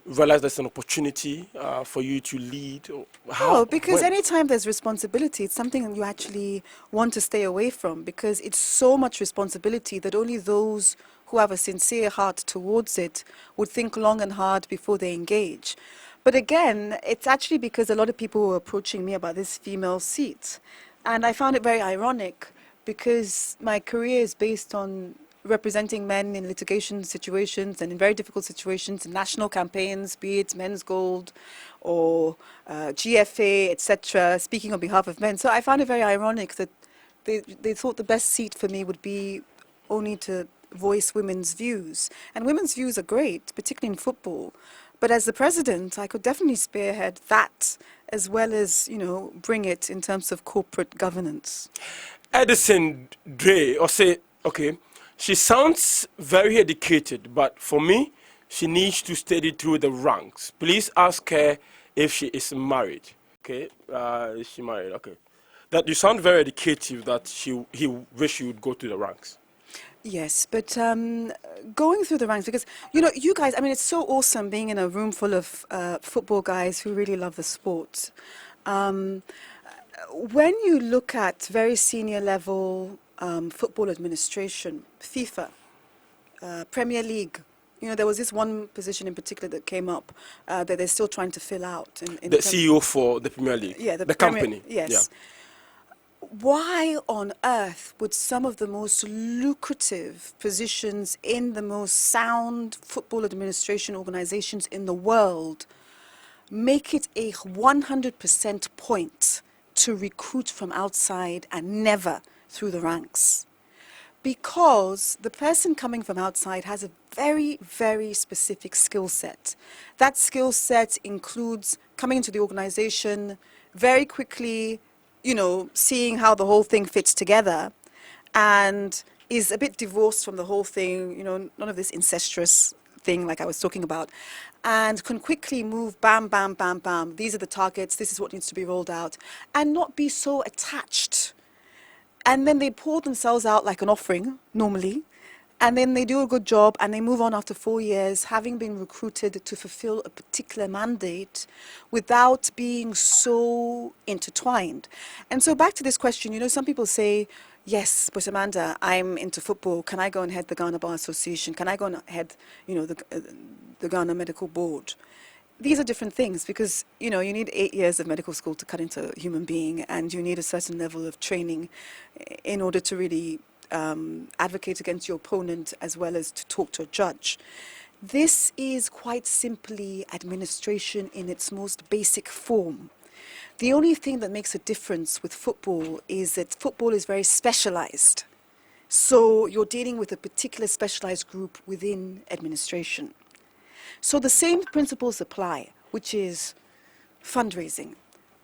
realize there's an opportunity for you to lead? Or no, because when? anytime there's responsibility, it's something that you actually want to stay away from because it's so much responsibility that only those who have a sincere heart towards it would think long and hard before they engage. But again, it's actually because a lot of people were approaching me about this female seat. And I found it very ironic because my career is based on representing men in litigation situations and in very difficult situations, in national campaigns, be it Men's Gold or GFA, etc., speaking on behalf of men. So I found it very ironic that they thought the best seat for me would be only to voice women's views. And women's views are great, particularly in football. But as the president, I could definitely spearhead that as well as, you know, bring it in terms of corporate governance. Edison Dre, or say, okay, she sounds very educated, but for me, she needs to study through the ranks. Please ask her if she is married. Okay, is she married? Okay. That you sound very educative, that he wish she would go to the ranks. Yes, but going through the ranks, because, you know, you guys, I mean, it's so awesome being in a room full of football guys who really love the sport. When you look at very senior level football administration, FIFA, Premier League, you know, there was this one position in particular that came up that they're still trying to fill out. The CEO for the Premier League. Yeah, the company. Yes. Yeah. Why on earth would some of the most lucrative positions in the most sound football administration organizations in the world make it a 100% point to recruit from outside and never through the ranks? Because the person coming from outside has a very, very specific skill set. That skill set includes coming into the organization very quickly, you know, seeing how the whole thing fits together, and is a bit divorced from the whole thing, you know, none of this incestuous thing like I was talking about, and can quickly move, bam, bam, bam, bam, these are the targets, this is what needs to be rolled out, and not be so attached. And then they pour themselves out like an offering, normally, and then they do a good job and they move on after 4 years, having been recruited to fulfill a particular mandate without being so intertwined. And so back to this question, you know, some people say, yes, but Amanda, I'm into football. Can I go and head the Ghana Bar Association? Can I go and head, you know, the Ghana Medical Board? These are different things because, you know, you need 8 years of medical school to cut into a human being, and you need a certain level of training in order to really advocate against your opponent as well as to talk to a judge. This is quite simply administration in its most basic form. The only thing that makes a difference with football is that football is very specialized. So you're dealing with a particular specialized group within administration. So the same principles apply, which is fundraising,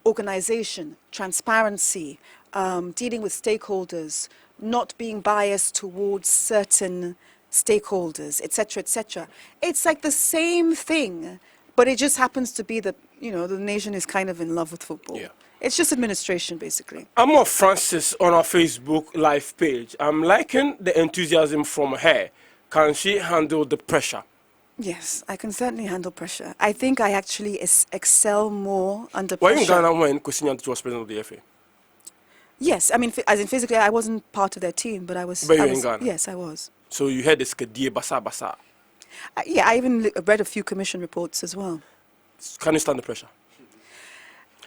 organization, transparency, dealing with stakeholders, not being biased towards certain stakeholders, etc., etc. It's like the same thing, but it just happens to be that, you know, the nation is kind of in love with football. Yeah. It's just administration, basically. I'm of Francis on our Facebook live page. I'm liking the enthusiasm from her. Can she handle the pressure? Yes, I can certainly handle pressure. I think I actually excel more under Were pressure. you in Ghana when Kwesi was president of the FA? Yes, I mean, as in physically, I wasn't part of their team, but I was. But you I were in was, Ghana? Yes, I was. So you heard this Kadie Basa Basa. Yeah, I even read a few commission reports as well. Can you stand the pressure?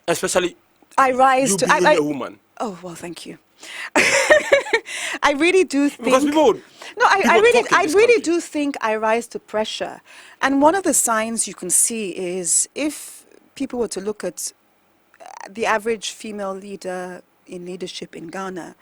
Especially I rise you to. being a woman. Oh well, thank you. I really do think. Because people would, No, I people really, talk in I this really country. do think I rise to pressure. And one of the signs you can see is if people were to look at the average female leader in leadership in Ghana,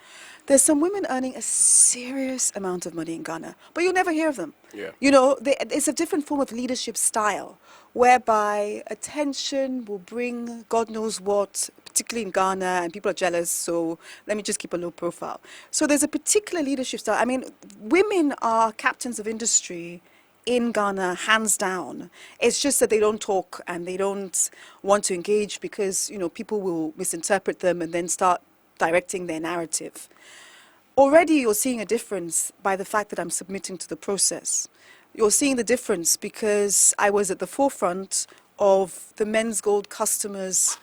there's some women earning a serious amount of money in Ghana, but you'll never hear of them. Yeah. You know, it's a different form of leadership style, whereby attention will bring God knows what, particularly in Ghana, and people are jealous, so let me just keep a low profile. So there's a particular leadership style. I mean, women are captains of industry in Ghana, hands down. It's just that they don't talk and they don't want to engage because, people will misinterpret them and then start directing their narrative. Already you're seeing a difference by the fact that I'm submitting to the process. You're seeing the difference because I was at the forefront of the Men's Gold customers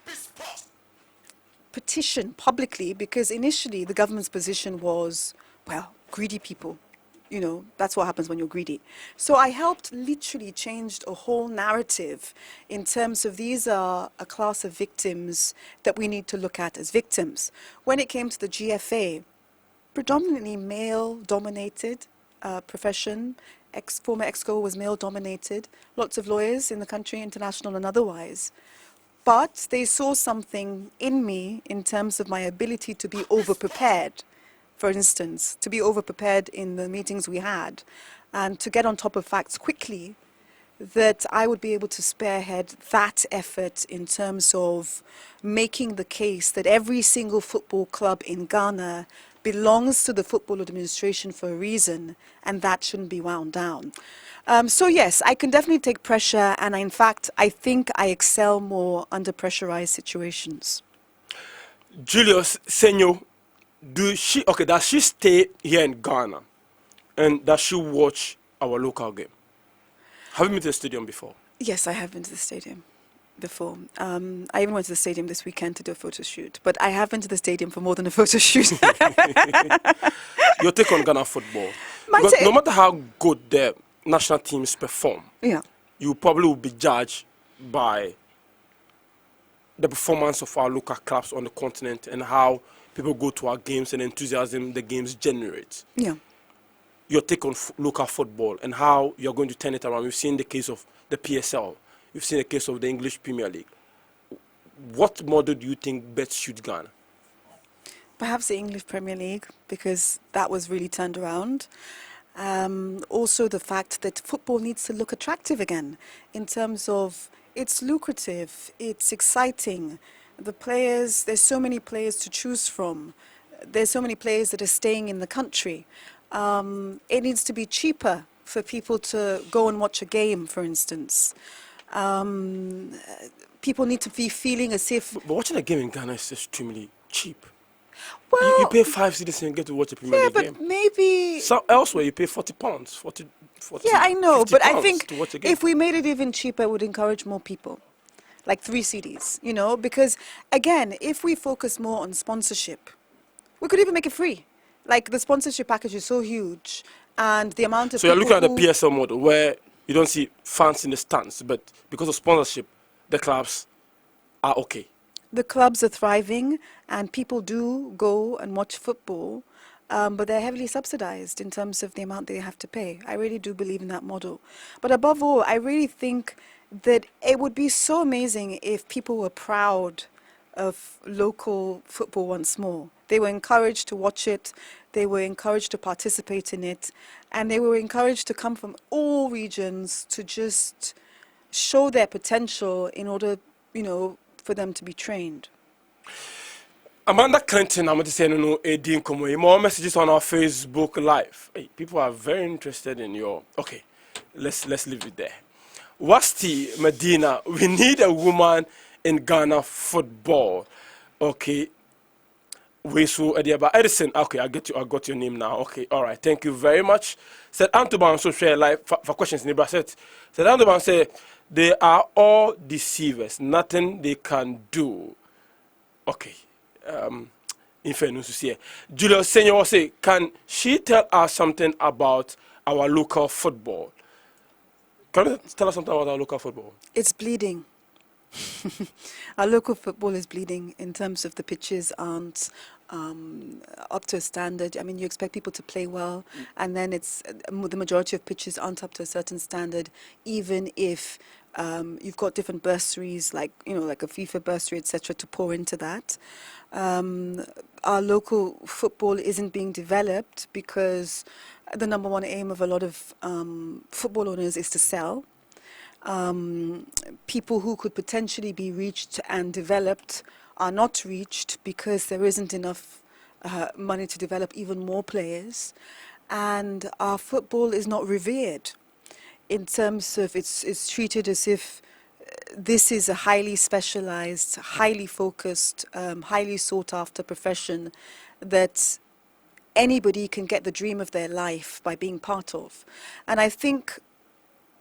petition publicly, because initially the government's position was, well, greedy people. That's what happens when you're greedy. So I helped literally change a whole narrative in terms of these are a class of victims that we need to look at as victims. When it came to the GFA, predominantly male-dominated profession. Former EXCO was male-dominated. Lots of lawyers in the country, international and otherwise. But they saw something in me in terms of my ability to be over-prepared, for instance, to be over-prepared in the meetings we had, and to get on top of facts quickly, that I would be able to spearhead that effort in terms of making the case that every single football club in Ghana belongs to the Football Administration for a reason, and that shouldn't be wound down. So yes, I can definitely take pressure, and in fact, I think I excel more under pressurized situations. Julius Senyo, does she stay here in Ghana, and does she watch our local game? Have you been to the stadium before? Yes, I have been to the stadium before. I even went to the stadium this weekend to do a photo shoot, but I have been to the stadium for more than a photo shoot. Your take on Ghana football? No matter how good the national teams perform, you probably will be judged by the performance of our local clubs on the continent and how people go to our games and enthusiasm the games generate. Yeah. Your take on local football and how you're going to turn it around. We've seen the case of the PSL. We've seen the case of the English Premier League. What model do you think best suits Ghana? Perhaps the English Premier League, because that was really turned around. Also the fact that football needs to look attractive again in terms of it's lucrative, it's exciting. The players, there's so many players to choose from. There's so many players that are staying in the country. It needs to be cheaper for people to go and watch a game, for instance. People need to be feeling as if... But watching a game in Ghana is extremely cheap. Well, you pay 5 cedis and you get to watch a Premier League game. Yeah, but maybe... So elsewhere you pay £40, 40 yeah, I know, but I think if we made it even cheaper, it would encourage more people. Like 3 CDs, because again, if we focus more on sponsorship, we could even make it free. Like the sponsorship package is so huge, and the amount of so you're looking at the PSL model where you don't see fans in the stands, but because of sponsorship, the clubs are okay. The clubs are thriving, and people do go and watch football, but they're heavily subsidized in terms of the amount they have to pay. I really do believe in that model. But above all, I really think that it would be so amazing if people were proud of local football once more. They were encouraged to watch it, they were encouraged to participate in it, and they were encouraged to come from all regions to just show their potential in order, for them to be trained. Amanda Clinton, I'm going to say no, Edin Komo. More messages on our Facebook Live. Hey, people are very interested in your. Okay, let's leave it there. Wasti Medina, we need a woman in Ghana football. Okay. Bosuo Ediaba Edison. Okay, I got your name now. Okay, all right. Thank you very much. Said Antoban so share live for questions. Neighbor said Antoban say they are all deceivers. Nothing they can do. Okay. In fairness to say, Julius Senior say, can she tell us something about our local football? Can you tell us something about our local football? It's bleeding. Our local football is bleeding in terms of the pitches aren't up to a standard. I mean, you expect people to play well, and then it's the majority of pitches aren't up to a certain standard, even if you've got different bursaries, like a FIFA bursary, etc., to pour into that. Our local football isn't being developed because the number one aim of a lot of football owners is to sell. People who could potentially be reached and developed are not reached because there isn't enough money to develop even more players, and our football is not revered. in terms of it's treated as if this is a highly specialized, highly focused, highly sought after profession that anybody can get the dream of their life by being part of. And I think,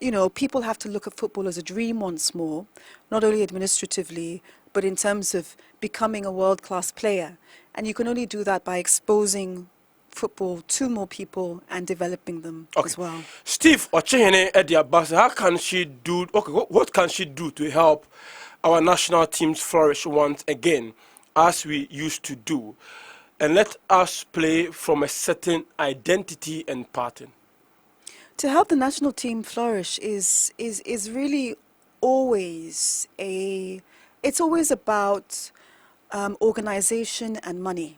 you know, people have to look at football as a dream once more, not only administratively, but in terms of becoming a world-class player. And you can only do that by exposing football to more people and developing them as well. Steve Ochehene Ediabas, how can she do, what can she do to help our national teams flourish once again, as we used to do? And let us play from a certain identity and pattern. To help the national team flourish is really always it's always about organization and money.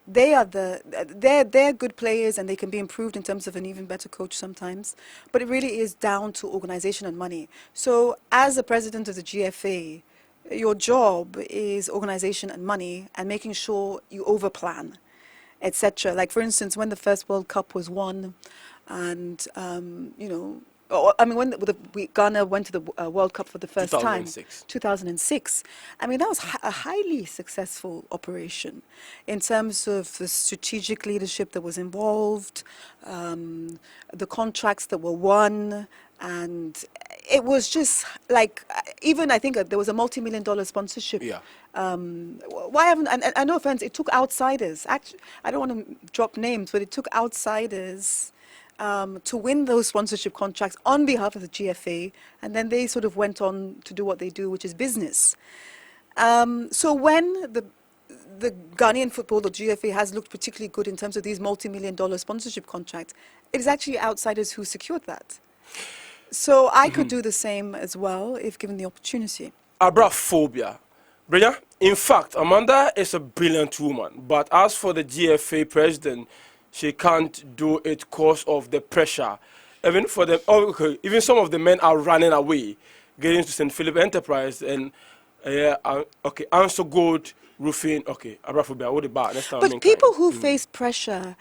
They're good players and they can be improved in terms of an even better coach sometimes, but it really is down to organization and money. So as the president of the GFA, your job is organization and money and making sure you overplan, etc. Like, for instance, when the first World Cup was won, and you know, I mean, when Ghana went to the World Cup for the first 2006. time, 2006. I mean, that was a highly successful operation in terms of the strategic leadership that was involved, the contracts that were won, and it was just like, even I think there was a multi-million-dollar sponsorship. Yeah. Why haven't, and no offense, it took outsiders. Actually, I don't want to drop names, but it took outsiders to win those sponsorship contracts on behalf of the GFA, and then they sort of went on to do what they do, which is business. So when the Ghanaian football, the GFA, has looked particularly good in terms of these multi-million-dollar sponsorship contracts, it is actually outsiders who secured that. So I could do the same as well if given the opportunity. Abraphobia. Brenya, in fact, Amanda is a brilliant woman, but as for the GFA president, she can't do it because of the pressure. Even for them, even some of the men are running away, getting to St. Philip Enterprise and Answer Gold Roofing. Okay, Abraphobia. What about next time? But people who face pressure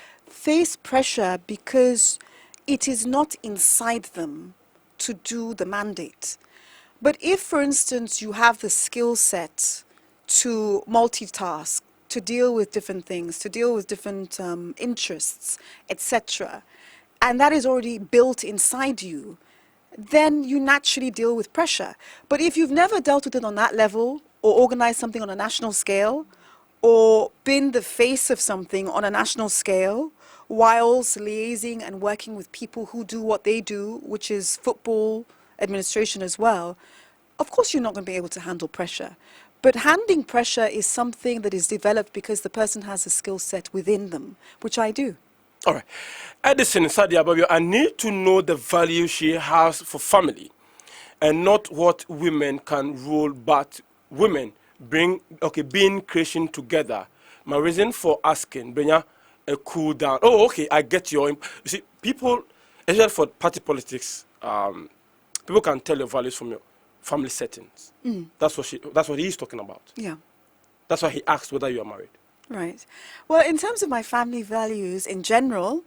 because it is not inside them to do the mandate. But if, for instance, you have the skill set to multitask, to deal with different things, to deal with different interests, etc., and that is already built inside you, then you naturally deal with pressure. But if you've never dealt with it on that level, or organized something on a national scale, or been the face of something on a national scale, whilst liaising and working with people who do what they do, which is football administration as well, of course you're not going to be able to handle pressure. But handling pressure is something that is developed because the person has a skill set within them, which I do. All right. Edison Sadia Babio, I need to know the value she has for family and not what women can rule, but women being creation together. My reason for asking, Brenya, a cool down. Oh, okay, I get your. You see, people, especially for party politics, people can tell your values from your family settings. That's what he's talking about. Yeah. That's why he asked whether you are married. Right. Well, in terms of my family values in general,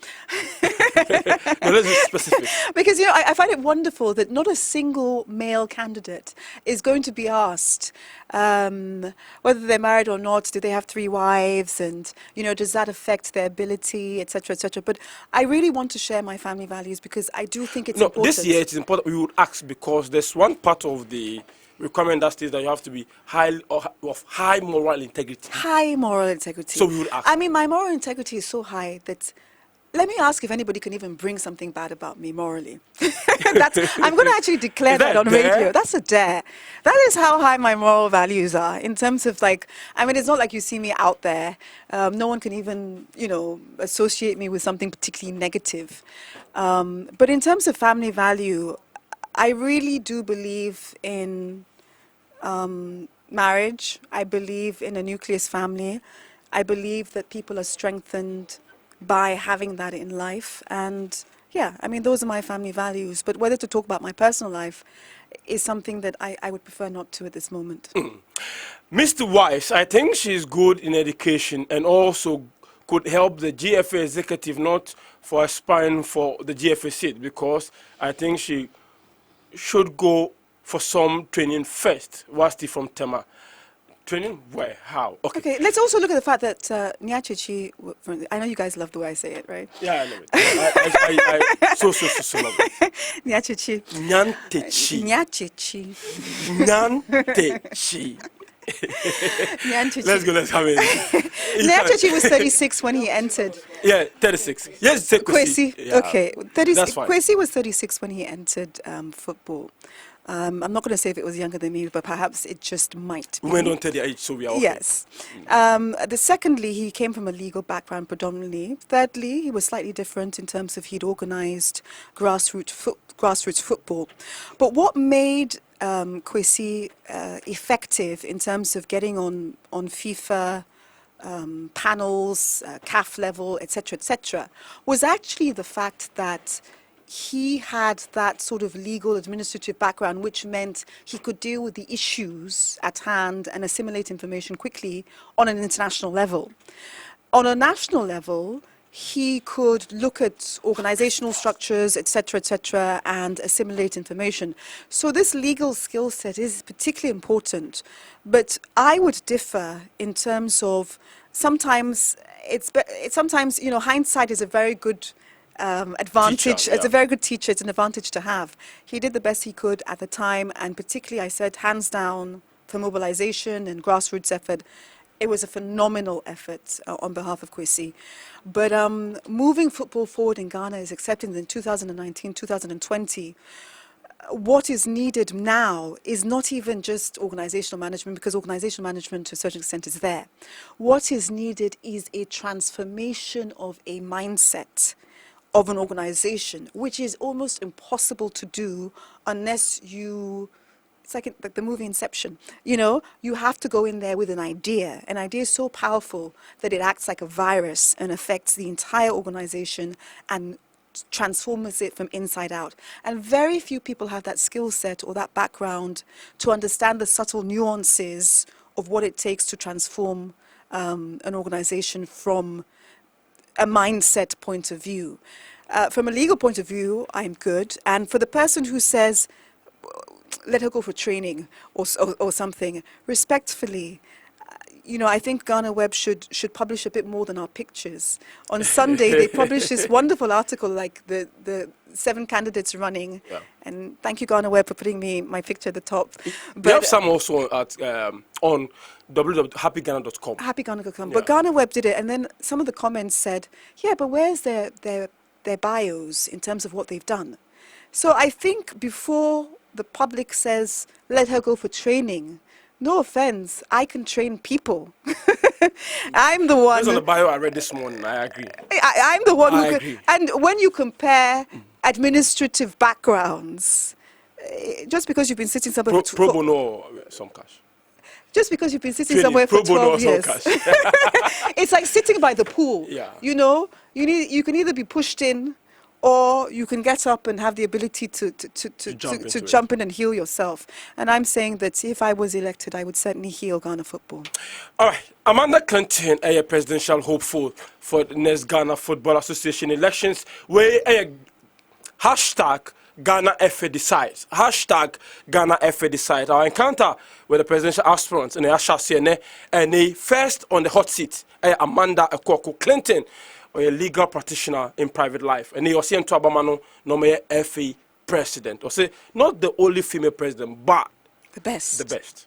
No, let's be specific. because, you know, I find it wonderful that not a single male candidate is going to be asked whether they're married or not, do they have 3 wives, and, you know, does that affect their ability, etc., etc. But I really want to share my family values because I do think it's important. This year it is important we would ask because there's one part of the requirement that states that you have to be of high moral integrity. High moral integrity. So we would ask. I mean, my moral integrity is so high that, let me ask if anybody can even bring something bad about me morally. I'm going to actually declare that on radio. That's a dare. That is how high my moral values are in terms of, like, I mean, it's not like you see me out there. No one can even, you know, associate me with something particularly negative. But in terms of family value, I really do believe in marriage. I believe in a nucleus family. I believe that people are strengthened by having that in life. And yeah, I mean, those are my family values. But whether to talk about my personal life is something that I would prefer not to at this moment. Mr. Wise, I think she's good in education and also could help the GFA executive not for aspiring for the GFA seat, because I think she should go for some training first. Whilst from Tema. Training where? How? Okay, let's also look at the fact that Nyachichi, I know you guys love the way I say it, right? Yeah, I love it. I so love it. Nyachichi. Nyantechi. Nyachichi. Nyantechi. Nyachichi. Let's have it. Nyachichi was 36 when he entered. Yeah, 36. Yes, say Kwesi. Yeah. Okay, That's fine. Kwesi was 36 when he entered football. I'm not going to say if it was younger than me, but perhaps it just might be. Women don't tell their age, so we are okay. Yes. Secondly, he came from a legal background predominantly. Thirdly, he was slightly different in terms of he'd organized grassroots football. But what made Kwesi effective in terms of getting on FIFA panels, CAF level, etc., was actually the fact that he had that sort of legal administrative background, which meant he could deal with the issues at hand and assimilate information quickly on an international level. On a national level, he could look at organizational structures, etc., and assimilate information. So this legal skill set is particularly important. But I would differ in terms of sometimes hindsight is a very good advantage. Teacher, yeah. It's a very good teacher. It's an advantage to have. He did the best he could at the time, and particularly, I said, hands down for mobilization and grassroots effort. It was a phenomenal effort on behalf of Kwesi. But moving football forward in Ghana is accepting that in 2019, 2020, what is needed now is not even just organizational management, because organizational management to a certain extent is there. What is needed is a transformation of a mindset of an organization, which is almost impossible to do unless it's like the movie Inception. You have to go in there with an idea. An idea is so powerful that it acts like a virus and affects the entire organization and transforms it from inside out. And very few people have that skill set or that background to understand the subtle nuances of what it takes to transform an organization from a mindset point of view. From a legal point of view, I'm good. And for the person who says, let her go for training or something, respectfully, I think Ghana Web should publish a bit more than our pictures. On Sunday, they published this wonderful article, like the 7 candidates running. Yeah. And thank you, Ghana Web, for putting my picture at the top. We have some also on www.happyghana.com. Happyghana.com. Yeah. But Ghana Web did it, and then some of the comments said, yeah, but where's their bios in terms of what they've done? So I think before the public says, let her go for training, no offense, I can train people. I'm the one. Based on the bio I read this morning, I agree. I'm the one who agree. And when you compare administrative backgrounds, just because you've been sitting somewhere pro bono or some cash. Just because you've been sitting somewhere for 12 years. It's like sitting by the pool. Yeah. You can either be pushed in, or you can get up and have the ability to jump in and heal yourself. And I'm saying that if I was elected, I would certainly heal Ghana football. All right. Amanda Clinton, a presidential hopeful for the next Ghana Football Association elections, where hashtag Ghana FA decides. Hashtag Ghana FA decides. Our encounter with the presidential aspirants in the Ashasiene and the first on the hot seat, Amanda Clinton, or a legal practitioner in private life. And he was saying to Abamano, no FA president. Or say, not the only female president, but the best. The best.